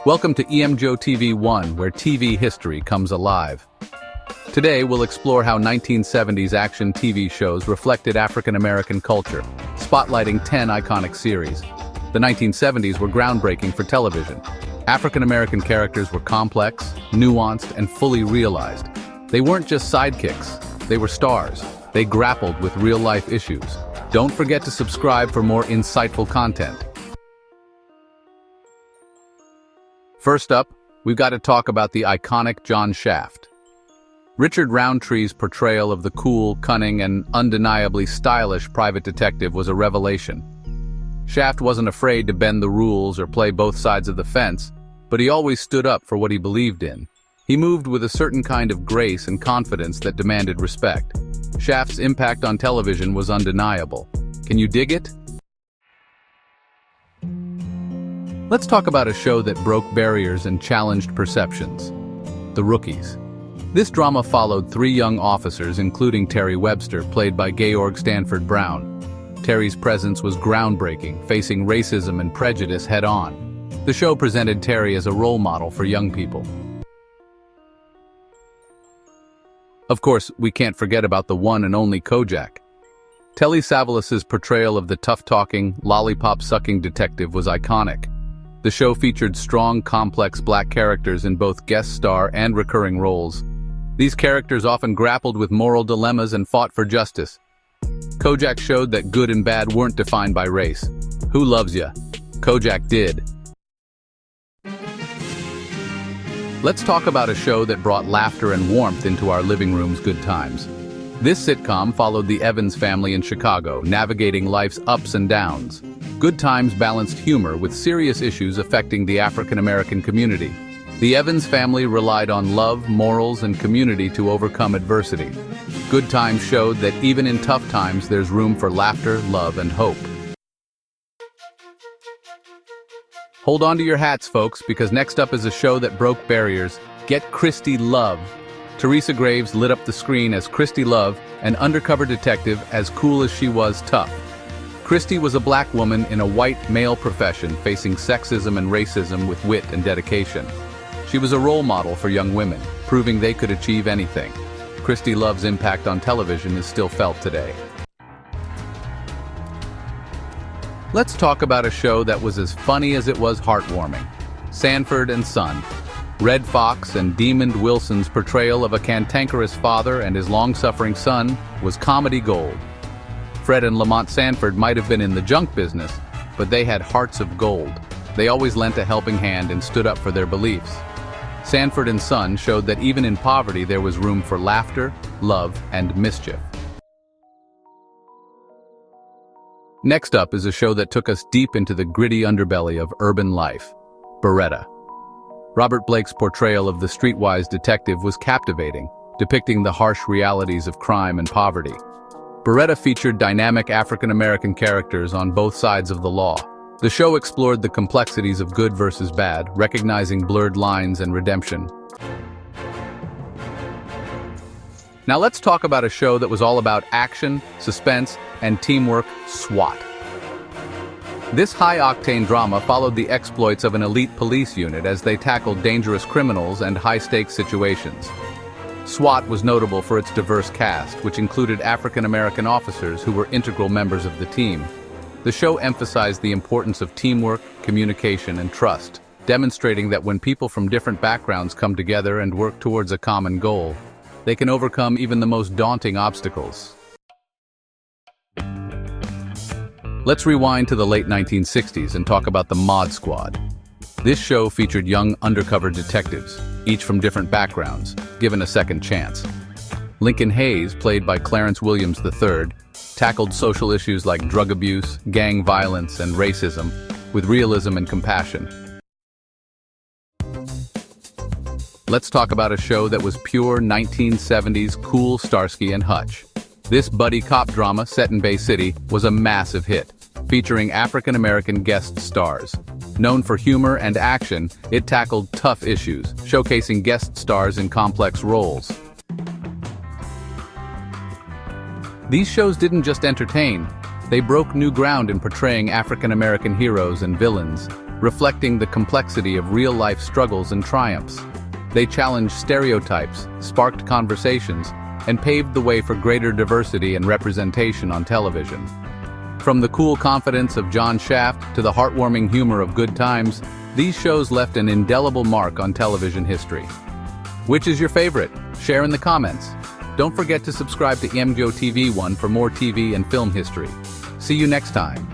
Welcome to Emgotv1, where TV history comes alive. Today, we'll explore how 1970s action TV shows reflected African-American culture, spotlighting 10 iconic series. The 1970s were groundbreaking for television. African-American characters were complex, nuanced, and fully realized. They weren't just sidekicks, they were stars. They grappled with real-life issues. Don't forget to subscribe for more insightful content. First up, we've got to talk about the iconic John Shaft. Richard Roundtree's portrayal of the cool, cunning, and undeniably stylish private detective was a revelation. Shaft wasn't afraid to bend the rules or play both sides of the fence, but he always stood up for what he believed in. He moved with a certain kind of grace and confidence that demanded respect. Shaft's impact on television was undeniable. Can you dig it? Let's talk about a show that broke barriers and challenged perceptions. The Rookies. This drama followed three young officers, including Terry Webster, played by Georg Stanford Brown. Terry's presence was groundbreaking, facing racism and prejudice head-on. The show presented Terry as a role model for young people. Of course, we can't forget about the one and only Kojak. Telly Savalas's portrayal of the tough-talking, lollipop-sucking detective was iconic. The show featured strong, complex black characters in both guest star and recurring roles. These characters often grappled with moral dilemmas and fought for justice. Kojak showed that good and bad weren't defined by race. Who loves ya? Kojak did. Let's talk about a show that brought laughter and warmth into our living room's good times. This sitcom followed the Evans family in Chicago, navigating life's ups and downs. Good Times balanced humor with serious issues affecting the African-American community. The Evans family relied on love, morals, and community to overcome adversity. Good Times showed that even in tough times, there's room for laughter, love, and hope. Hold on to your hats, folks, because next up is a show that broke barriers. Get Christy Love. Teresa Graves lit up the screen as Christy Love, an undercover detective as cool as she was tough. Christy was a black woman in a white male profession facing sexism and racism with wit and dedication. She was a role model for young women, proving they could achieve anything. Christy Love's impact on television is still felt today. Let's talk about a show that was as funny as it was heartwarming. Sanford and Son. Red Fox and Demond Wilson's portrayal of a cantankerous father and his long-suffering son was comedy gold. Fred and Lamont Sanford might have been in the junk business, but they had hearts of gold. They always lent a helping hand and stood up for their beliefs. Sanford and Son showed that even in poverty there was room for laughter, love, and mischief. Next up is a show that took us deep into the gritty underbelly of urban life. Beretta. Robert Blake's portrayal of the streetwise detective was captivating, depicting the harsh realities of crime and poverty. Beretta featured dynamic African-American characters on both sides of the law. The show explored the complexities of good versus bad, recognizing blurred lines and redemption. Now let's talk about a show that was all about action, suspense, and teamwork, SWAT. This high-octane drama followed the exploits of an elite police unit as they tackled dangerous criminals and high-stakes situations. SWAT was notable for its diverse cast, which included African-American officers who were integral members of the team. The show emphasized the importance of teamwork, communication, and trust, demonstrating that when people from different backgrounds come together and work towards a common goal, they can overcome even the most daunting obstacles. Let's rewind to the late 1960s and talk about the Mod Squad. This show featured young undercover detectives, each from different backgrounds, given a second chance. Lincoln Hayes, played by Clarence Williams III, tackled social issues like drug abuse, gang violence, and racism with realism and compassion. Let's talk about a show that was pure 1970s cool Starsky and Hutch. This buddy cop drama set in Bay City was a massive hit, featuring African-American guest stars. Known for humor and action, it tackled tough issues, showcasing guest stars in complex roles. These shows didn't just entertain, they broke new ground in portraying African-American heroes and villains, reflecting the complexity of real-life struggles and triumphs. They challenged stereotypes, sparked conversations, and paved the way for greater diversity and representation on television. From the cool confidence of John Shaft to the heartwarming humor of Good Times, these shows left an indelible mark on television history. Which is your favorite? Share in the comments. Don't forget to subscribe to Emgotv1 for more TV and film history. See you next time.